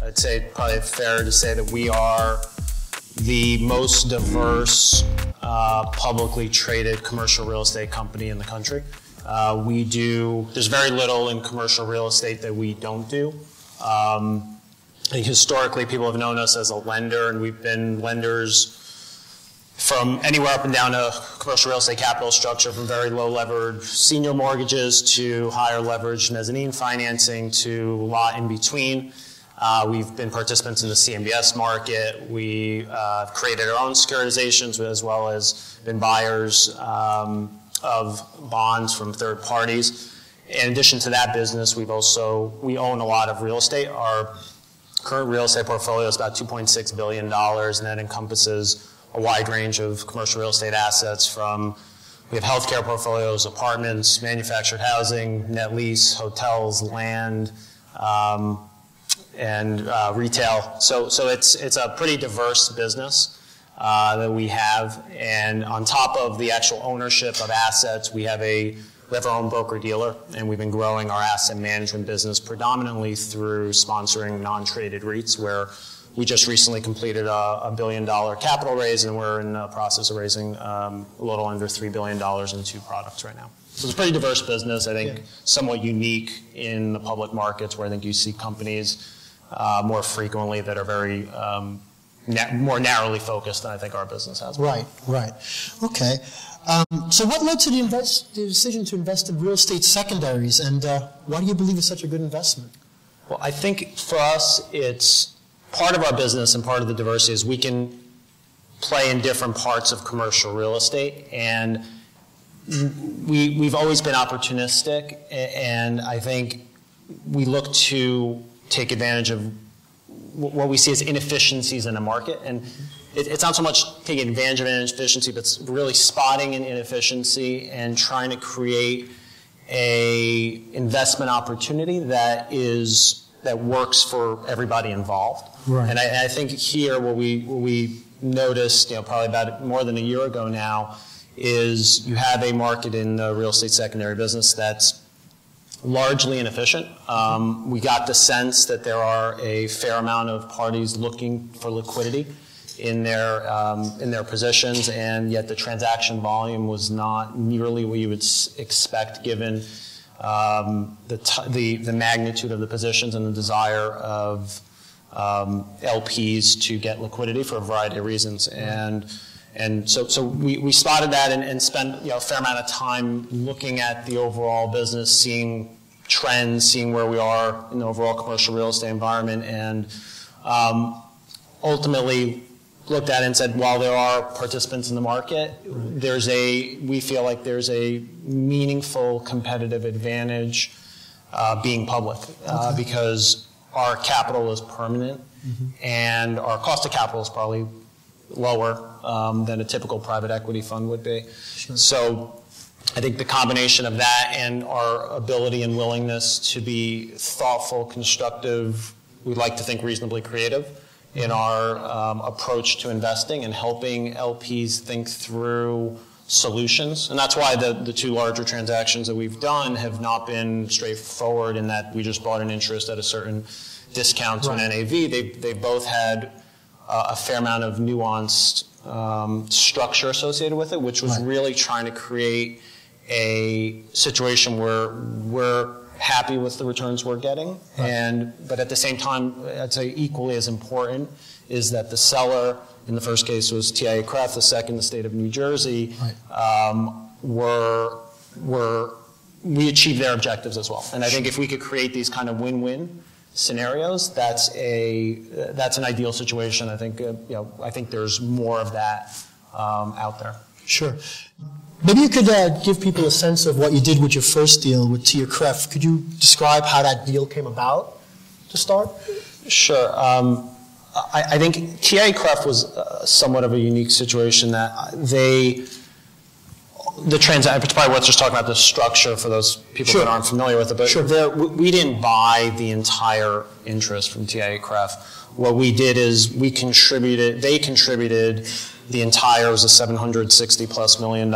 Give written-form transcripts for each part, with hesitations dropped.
I'd say probably fair to say that we are the most diverse publicly traded commercial real estate company in the country. There's very little in commercial real estate that we don't do. I think historically people have known us as a lender, and we've been lenders from anywhere up and down a commercial real estate capital structure, from very low levered senior mortgages to higher leveraged mezzanine financing to a lot in between. We've been participants in the CMBS market. We created our own securitizations, as well as been buyers of bonds from third parties. In addition to that business, we own a lot of real estate. Our current real estate portfolio is about $2.6 billion, and that encompasses a wide range of commercial real estate assets we have healthcare portfolios, apartments, manufactured housing, net lease, hotels, land, and retail. So it's a pretty diverse business that we have. And on top of the actual ownership of assets, we have our own broker-dealer, and we've been growing our asset management business predominantly through sponsoring non-traded REITs, where we just recently completed a $1 billion capital raise, and we're in the process of raising a little under $3 billion in 2 products right now. So it's a pretty diverse business, I think, somewhat unique in the public markets, where I think you see companies more frequently that are very more narrowly focused than I think our business has been. Right. Okay. So what led to the decision to invest in real estate secondaries, and why do you believe it's such a good investment? Well, I think for us, it's part of our business, and part of the diversity is we can play in different parts of commercial real estate, and we've always been opportunistic, and I think we look to take advantage of what we see as inefficiencies in the market. And it's not so much taking advantage of inefficiency, but it's really spotting an inefficiency and trying to create a investment opportunity that works for everybody involved. Right. And I think here what we noticed, probably about more than a year ago now, is you have a market in the real estate secondary business that's largely inefficient. We got the sense that there are a fair amount of parties looking for liquidity in their positions, and yet the transaction volume was not nearly what you would expect, given the magnitude of the positions and the desire of LPs to get liquidity for a variety of reasons. And so we spotted that and spent a fair amount of time looking at the overall business, seeing trends, seeing where we are in the overall commercial real estate environment, and ultimately looked at it and said, while there are participants in the market, we feel like there's a meaningful competitive advantage being public, because our capital is permanent, and our cost of capital is probably lower than a typical private equity fund would be. Sure. So I think the combination of that and our ability and willingness to be thoughtful, constructive, we'd like to think reasonably creative in our approach to investing and helping LPs think through solutions. And that's why the 2 larger transactions that we've done have not been straightforward, in that we just bought an interest at a certain discount to an NAV. They've both had a fair amount of nuanced structure associated with it, which was really trying to create a situation where we're happy with the returns we're getting, but at the same time, I'd say equally as important is that the seller, in the first case was TIAA-CREF, the second the state of New Jersey, we achieved their objectives as well. And I think if we could create these kind of win-win scenarios, that's an ideal situation. I think I think there's more of that out there. Sure. Maybe you could give people a sense of what you did with your first deal with TIAA-CREF. Could you describe how that deal came about to start? Sure. I think TIAA-CREF was somewhat of a unique situation, that they the transaction, it's probably worth just talking about the structure for those people Sure. that aren't familiar with it, but Sure. we didn't buy the entire interest from TIAA-CREF. What we did is they contributed the entire, it was a $760+ million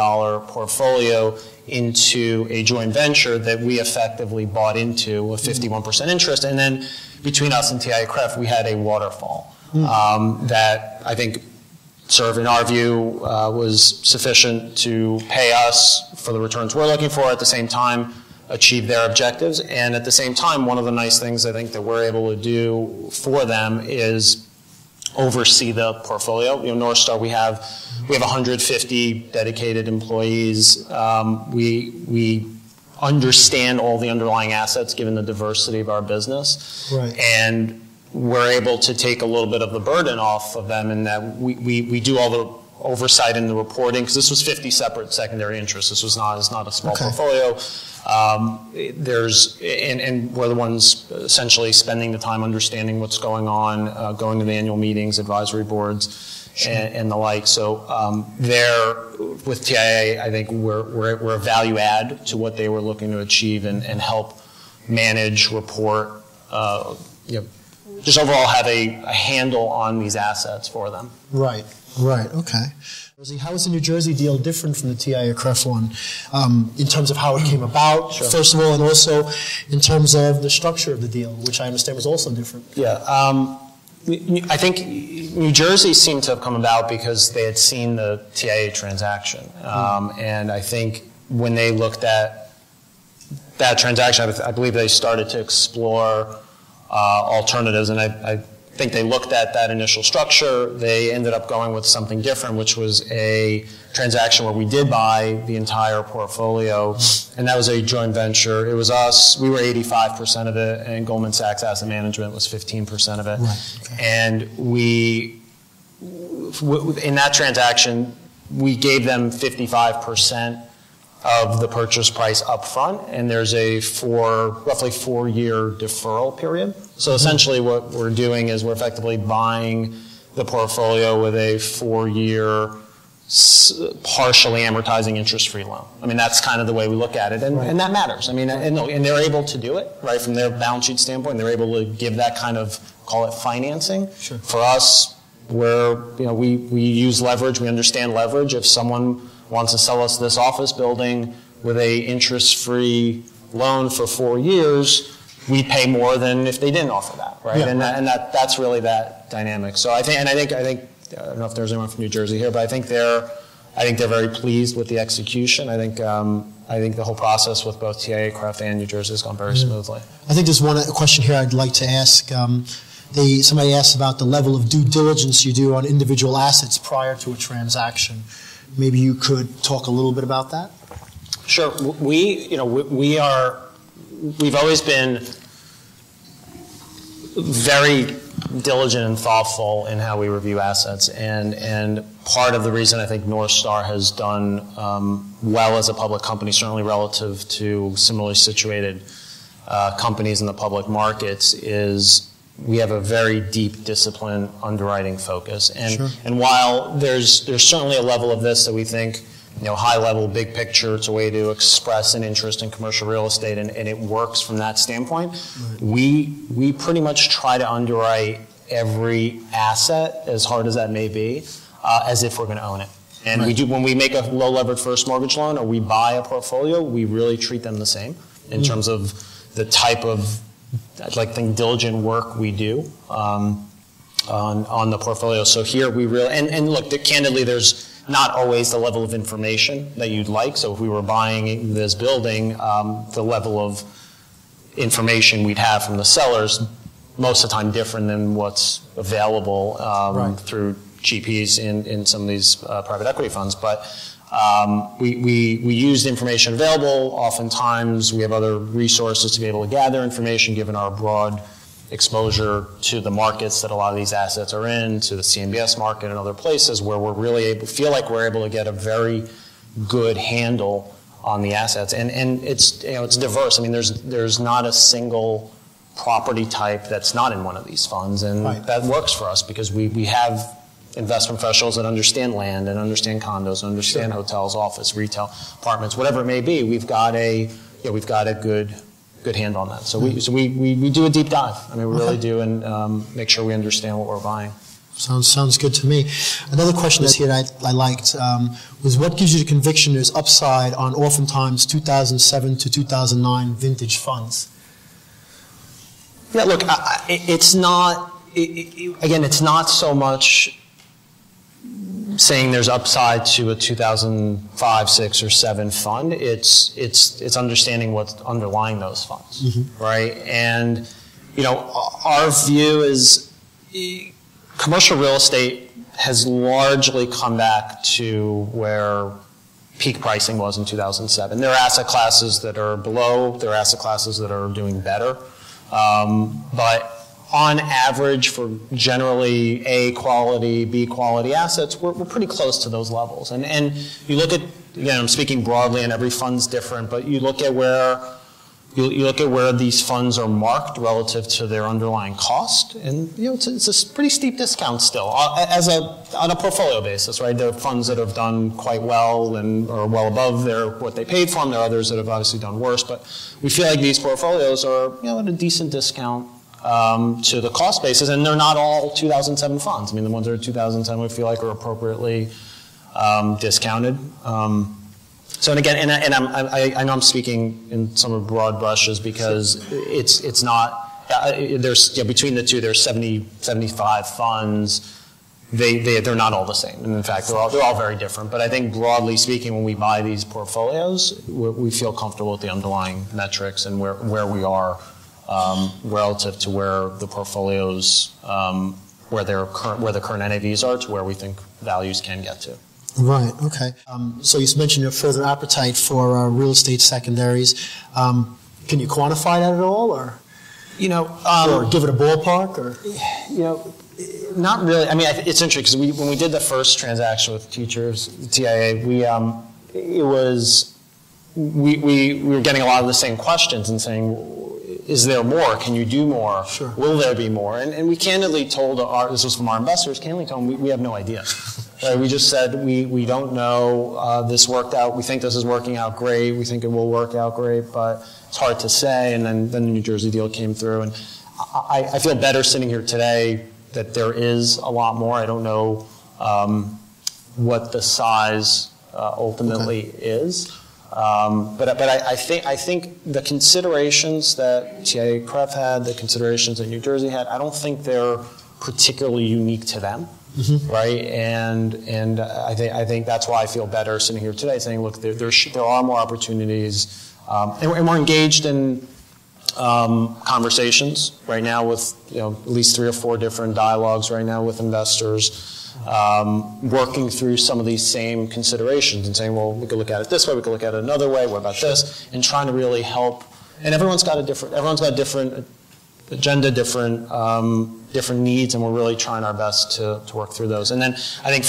portfolio into a joint venture that we effectively bought into a 51% interest, and then between us and TIAA-CREF, we had a waterfall that I think sort of in our view was sufficient to pay us for the returns we're looking for, at the same time achieve their objectives. And at the same time, one of the nice things I think that we're able to do for them is oversee the portfolio. You know, NorthStar, we have 150 dedicated employees. We understand all the underlying assets given the diversity of our business. Right. And we're able to take a little bit of the burden off of them in that we do all the oversight in the reporting, because this was 50 separate secondary interests. This was not a small portfolio. And we're the ones essentially spending the time understanding what's going on, going to the annual meetings, advisory boards, and the like. So there, with TIAA, I think we're a value add to what they were looking to achieve and help manage, report, just overall have a handle on these assets for them. Right, okay. How is the New Jersey deal different from the TIAA-CREF one in terms of how it came about, first of all, and also in terms of the structure of the deal, which I understand was also different? Yeah, I think New Jersey seemed to have come about because they had seen the TIAA transaction. And I think when they looked at that transaction, I believe they started to explore alternatives, and I think they looked at that initial structure. They ended up going with something different, which was a transaction where we did buy the entire portfolio, and that was a joint venture. It was us, we were 85% of it, and Goldman Sachs Asset Management was 15% of it. Right. Okay. And in that transaction, we gave them 55% of the purchase price up front, and there's a roughly 4-year deferral period. So essentially what we're doing is we're effectively buying the portfolio with a 4-year partially amortizing interest-free loan. I mean, that's kind of the way we look at it, and that matters. I mean, and they're able to do it, right, from their balance sheet standpoint. They're able to give that kind of, call it financing. Sure. For us, we use leverage, we understand leverage. If someone wants to sell us this office building with a interest-free loan for 4 years, we pay more than if they didn't offer that, right? Yeah. That's really that dynamic. So I think I don't know if there's anyone from New Jersey here, but I think they're very pleased with the execution. I think the whole process with both TIAA-CREF and New Jersey has gone very smoothly. I think there's one question here I'd like to ask. Somebody asked about the level of due diligence you do on individual assets prior to a transaction. Maybe you could talk a little bit about that? Sure. We've always been very diligent and thoughtful in how we review assets, and part of the reason I think NorthStar has done well as a public company, certainly relative to similarly situated companies in the public markets, is we have a very deep discipline underwriting focus. And while there's certainly a level of this that we think, high level, big picture, it's a way to express an interest in commercial real estate, and it works from that standpoint. Right. We pretty much try to underwrite every asset, as hard as that may be, as if we're going to own it. And we do, when we make a low levered first mortgage loan or we buy a portfolio, we really treat them the same in terms of the type of diligent work we do on the portfolio. So here we really, and look, candidly, there's not always the level of information that you'd like. So if we were buying this building, the level of information we'd have from the sellers, most of the time different than what's available through GPs in some of these private equity funds. But we use the information available. Oftentimes we have other resources to be able to gather information given our broad exposure to the markets that a lot of these assets are in, to the CMBS market and other places where we're really feel like we're able to get a very good handle on the assets. And it's, it's diverse. I mean, there's not a single property type that's not in one of these funds, and that works for us because we have investment professionals that understand land and understand condos and understand hotels, office, retail, apartments, whatever it may be. We've got a good hand on that. So we do a deep dive. I mean, we really do, and make sure we understand what we're buying. Sounds good to me. Another question that's here that I liked was, what gives you the conviction there's upside on oftentimes 2007 to 2009 vintage funds? Yeah, look, it's not, again, it's not so much saying there's upside to a 2005, 6, or 7 fund. It's understanding what's underlying those funds, right? And, you know, our view is commercial real estate has largely come back to where peak pricing was in 2007. There are asset classes that are below, there are asset classes that are doing better. But on average, for generally A quality, B quality assets, we're pretty close to those levels. And you look at, again, I'm speaking broadly and every fund's different, but you look at where these funds are marked relative to their underlying cost, and you know it's a pretty steep discount still on a portfolio basis, right? There are funds that have done quite well and are well above what they paid for them. There are others that have obviously done worse, but we feel like these portfolios are at a decent discount to the cost basis, and they're not all 2007 funds. I mean, the ones that are 2007 we feel like are appropriately discounted. So, and again, I know I'm speaking in some broad brushes because it's not, there's, between the two, there's 75 funds. They're not all the same. And in fact, they're all very different. But I think broadly speaking, when we buy these portfolios, we feel comfortable with the underlying metrics and where we are relative to where the portfolios, where the current NAVs are to where we think values can get to. Right, okay. So you mentioned your further appetite for real estate secondaries. Can you quantify that at all, or or give it a ballpark, or not really. I mean, it's interesting because when we did the first transaction with teachers, TIAA, we were getting a lot of the same questions and saying, is there more? Can you do more? Sure. Will there be more? And we candidly told this was from our investors, candidly told them we have no idea. Right? We just said we don't know. This worked out. We think this is working out great. We think it will work out great, but it's hard to say. And then the New Jersey deal came through, and I feel better sitting here today that there is a lot more. I don't know what the size ultimately is. But I think the considerations that TIAA-CREF had, the considerations that New Jersey had, I don't think they're particularly unique to them, right? And I think that's why I feel better sitting here today, saying, look, there are more opportunities, and we're engaged in conversations right now with at least 3 or 4 different dialogues right now with investors. Working through some of these same considerations and saying, well, we could look at it this way, we could look at it another way, what about this? And trying to really help. And everyone's got a different agenda, different needs, and we're really trying our best to work through those. And then I think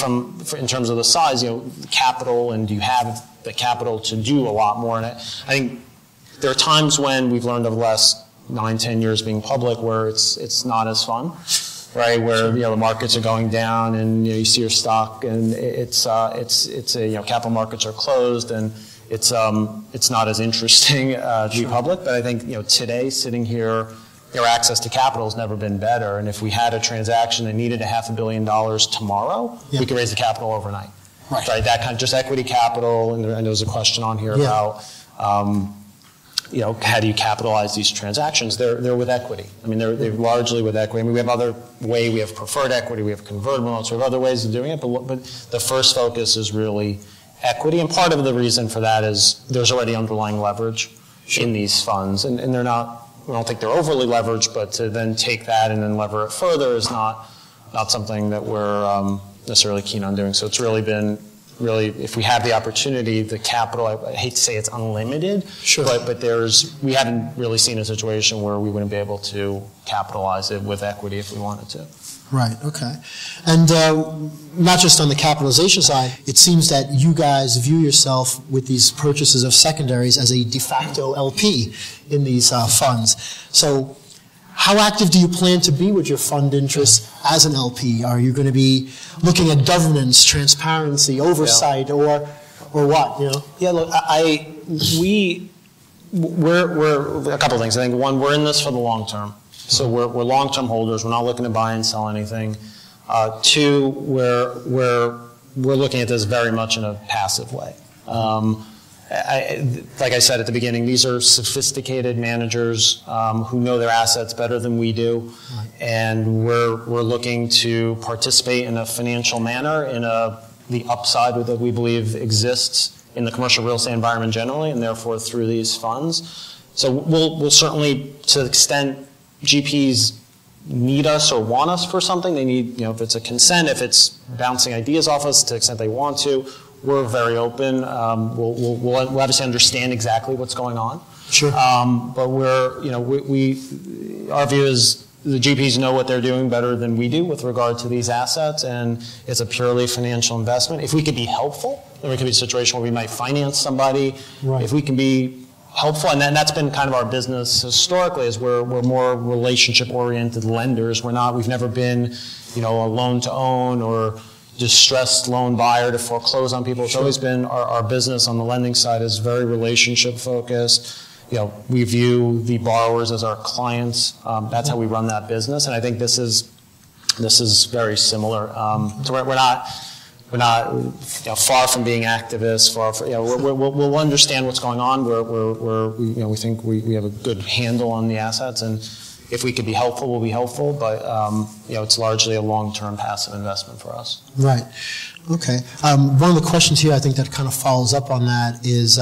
in terms of the size, capital, and do you have the capital to do a lot more? And I think there are times when we've learned over the last 9, 10 years being public where it's not as fun. Right, where the markets are going down, and you see your stock, and it's capital markets are closed, and it's not as interesting to be public. But I think today, sitting here, our access to capital has never been better. And if we had a transaction that needed $500 million tomorrow, we could raise the capital overnight. Right, that kind of just equity capital. And there was a question on here about. How do you capitalize these transactions? They're with equity. I mean, they're largely with equity. I mean, we have preferred equity, we have convertible notes, we have other ways of doing it, but the first focus is really equity. And part of the reason for that is there's already underlying leverage in these funds, and they're not. We don't think they're overly leveraged, but to then take that and then lever it further is not something that we're necessarily keen on doing. So it's really been. Really, if we have the opportunity, the capital, I hate to say it's unlimited, but we haven't really seen a situation where we wouldn't be able to capitalize it with equity if we wanted to. Right, okay. And not just on the capitalization side, it seems that you guys view yourself with these purchases of secondaries as a de facto LP in these funds. So how active do you plan to be with your fund interests as an LP? Are you going to be looking at governance, transparency, oversight, or what? You know? Yeah, look, we're a couple of things. I think one, we're in this for the long term. So we're long-term holders. We're not looking to buy and sell anything. Two, we're looking at this very much in a passive way. Like I said at the beginning, these are sophisticated managers who know their assets better than we do, and we're looking to participate in a financial manner in the upside that we believe exists in the commercial real estate environment generally, and therefore through these funds. So we'll certainly, to the extent GPs need us or want us for something, they need, if it's a consent, if it's bouncing ideas off us to the extent they want to, we're very open. We'll obviously understand exactly what's going on. Sure. But our view is the GPs know what they're doing better than we do with regard to these assets, and it's a purely financial investment. If we could be helpful, then we could be a situation where we might finance somebody. Right. If we can be helpful, and that's been kind of our business historically, is we're more relationship-oriented lenders. We've never been, a loan-to-own or distressed loan buyer to foreclose on people. It's always been our business on the lending side is very relationship-focused. We view the borrowers as our clients. That's how we run that business, and I think this is very similar. So we're not far from being activists. We'll understand what's going on. We think we have a good handle on the assets, and if we could be helpful, we'll be helpful. But it's largely a long-term passive investment for us. Right. Okay. One of the questions here, I think that kind of follows up on that is,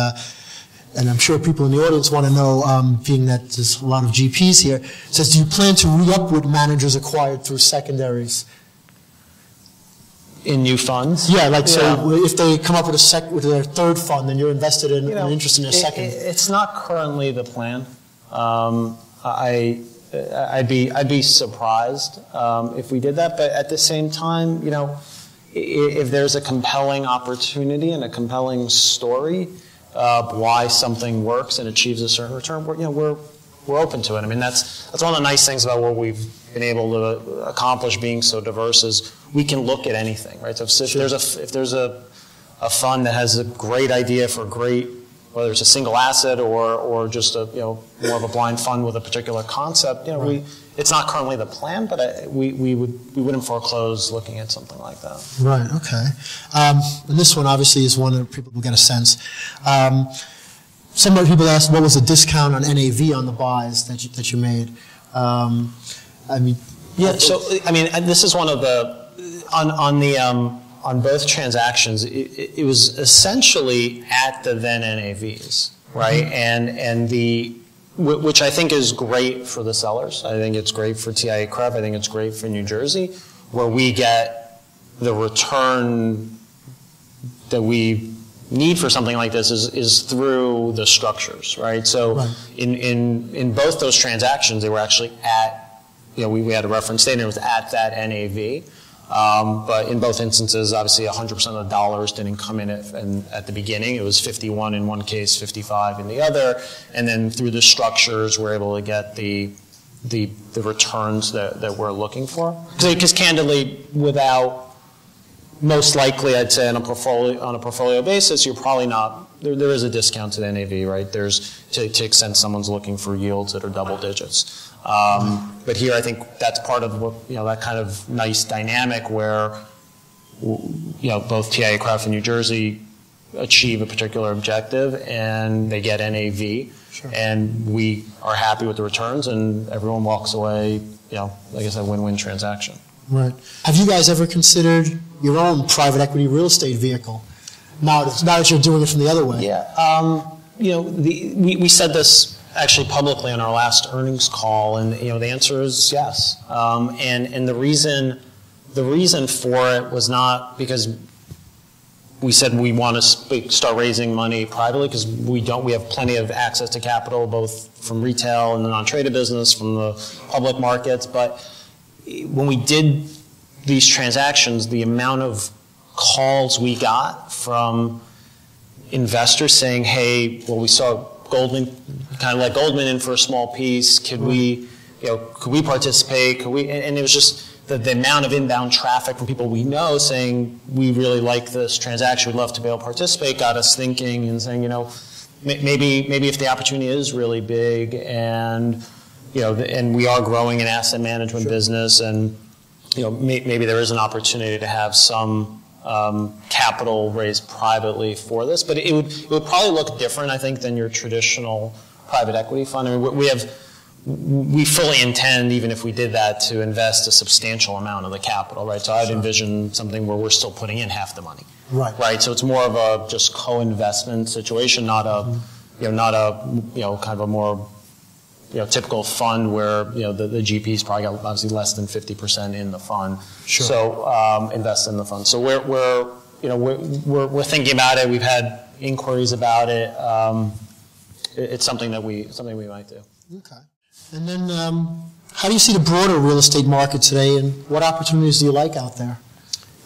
and I'm sure people in the audience want to know, being that there's a lot of GPs here, says, do you plan to re-up with managers acquired through secondaries? In new funds? Yeah, so if they come up with their third fund, then you're invested in and interested in a second. It's not currently the plan. I'd be surprised if we did that, but at the same time, if there's a compelling opportunity and a compelling story why something works and achieves a certain return, we're open to it. I mean, that's one of the nice things about what we've been able to accomplish being so diverse is we can look at anything, right? So if there's a fund that has a great idea for whether it's a single asset or just more of a blind fund with a particular concept, right. It's not currently the plan, but we wouldn't foreclose looking at something like that. Right. Okay. And this one obviously is one that people will get a sense. Some people asked what was the discount on NAV on the buys that you made. This is one of the on both transactions. It was essentially at the then NAVs, right? Mm-hmm. And which I think is great for the sellers. I think it's great for TIAA-CREF. I think it's great for New Jersey, where we get the return that we need for something like this is through the structures, right? So right. In both those transactions, they were actually at, we had a reference date and it was at that NAV. But in both instances, obviously 100% of the dollars didn't come in at the beginning. It was 51 in one case, 55 in the other. And then through the structures, we're able to get the returns that we're looking for. Because candidly, most likely, I'd say on a portfolio basis, you're probably not. There is a discount to the NAV, right? There's to the extent someone's looking for yields that are double digits. But here, I think that's part of what that kind of nice dynamic where both TIAA-CREF and New Jersey achieve a particular objective and they get NAV, sure. And we are happy with the returns, and everyone walks away. Like I said, win-win transaction. Right. Have you guys ever considered your own private equity real estate vehicle? Now that you're doing it from the other way. Yeah. We said this actually publicly on our last earnings call, and the answer is yes. And the reason for it was not because we said we want to start raising money privately, because we have plenty of access to capital, both from retail and the non-traded business, from the public markets. But when we did these transactions, the amount of calls we got from investors saying, hey, well, we saw Goldman, kind of let Goldman in for a small piece. Could we could we participate? Could we? And it was just the amount of inbound traffic from people we know saying, we really like this transaction, we'd love to be able to participate, got us thinking and saying, maybe if the opportunity is really big and, and we are growing an asset management business and, maybe there is an opportunity to have some capital raised privately for this, but it would probably look different, I think, than your traditional private equity fund. I mean, we fully intend, even if we did that, to invest a substantial amount of the capital, right? So I'd envision something where we're still putting in half the money, right? So it's more of a just co-investment situation, not a, kind of a more, typical fund where the GP's probably got obviously less than 50% in the fund. Sure. So invest in the fund. So we're thinking about it. We've had inquiries about it. It's something that we might do. Okay. And then, how do you see the broader real estate market today, and what opportunities do you like out there?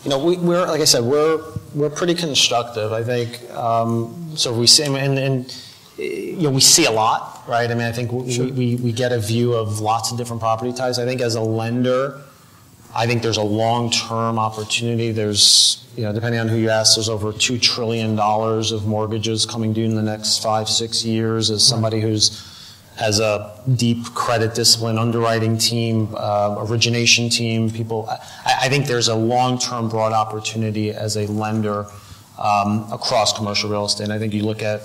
We're like I said, we're pretty constructive. I think so. We see we see a lot, right? I mean, I think we get a view of lots of different property types. I think as a lender, I think there's a long-term opportunity. There's depending on who you ask, there's over $2 trillion of mortgages coming due in the next 5-6 years. As somebody has a deep credit discipline underwriting team, origination team, I think there's a long-term broad opportunity as a lender across commercial real estate. And I think you look at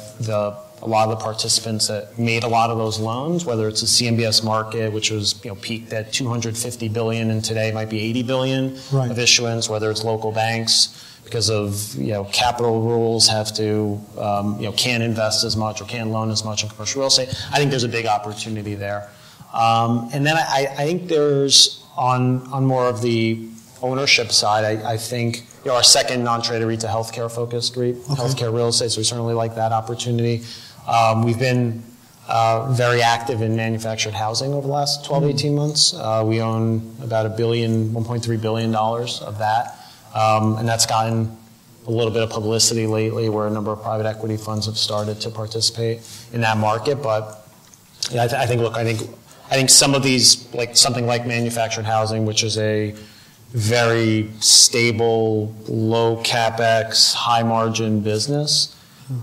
a lot of the participants that made a lot of those loans, whether it's the CMBS market, which was peaked at $250 billion, and today might be $80 billion of issuance, whether it's local banks, because of capital rules have to can't invest as much or can't loan as much in commercial real estate. I think there's a big opportunity there, and then I think there's on more of the ownership side. I think our second non-traded REIT's a healthcare focused REIT, healthcare real estate. So we certainly like that opportunity. We've been very active in manufactured housing over the last 12-18 months. We own about $1.3 billion of that. And that's gotten a little bit of publicity lately where a number of private equity funds have started to participate in that market. But I think some of these, like something like manufactured housing, which is a very stable, low capex, high margin business,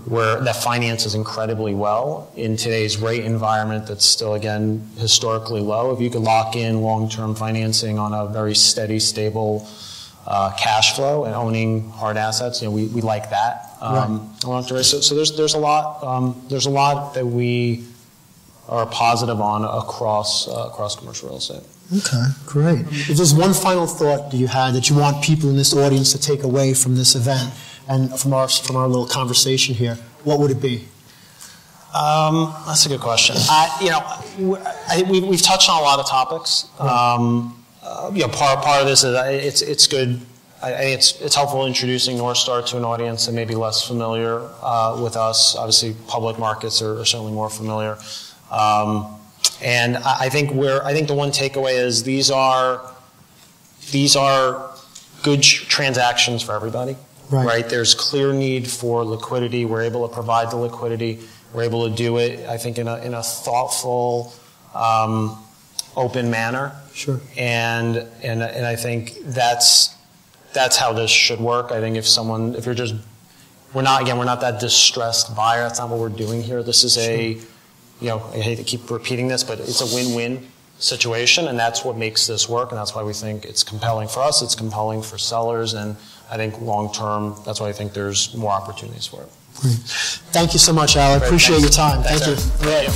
where that finances incredibly well in today's rate environment that's still, again, historically low. If you could lock in long-term financing on a very steady, stable cash flow and owning hard assets, we like that. So there's a lot that we are positive on across commercial real estate. Okay, great. If there's one final thought that you had that you want people in this audience to take away from this event and from our little conversation here, what would it be? That's a good question. We've touched on a lot of topics. Part of this is it's good. I think it's helpful introducing NorthStar to an audience that may be less familiar with us. Obviously, public markets are certainly more familiar. And I think the one takeaway is these are good transactions for everybody. Right? There's clear need for liquidity. We're able to provide the liquidity. We're able to do it, I think, in a thoughtful, open manner. Sure. And I think that's how this should work. I think we're not that distressed buyer. That's not what we're doing here. This is I hate to keep repeating this, but it's a win-win situation, and that's what makes this work, and that's why we think it's compelling for us, it's compelling for sellers, and I think long-term, that's why I think there's more opportunities for it. Great. Thank you so much, Al. I appreciate your time. Thank you. All right.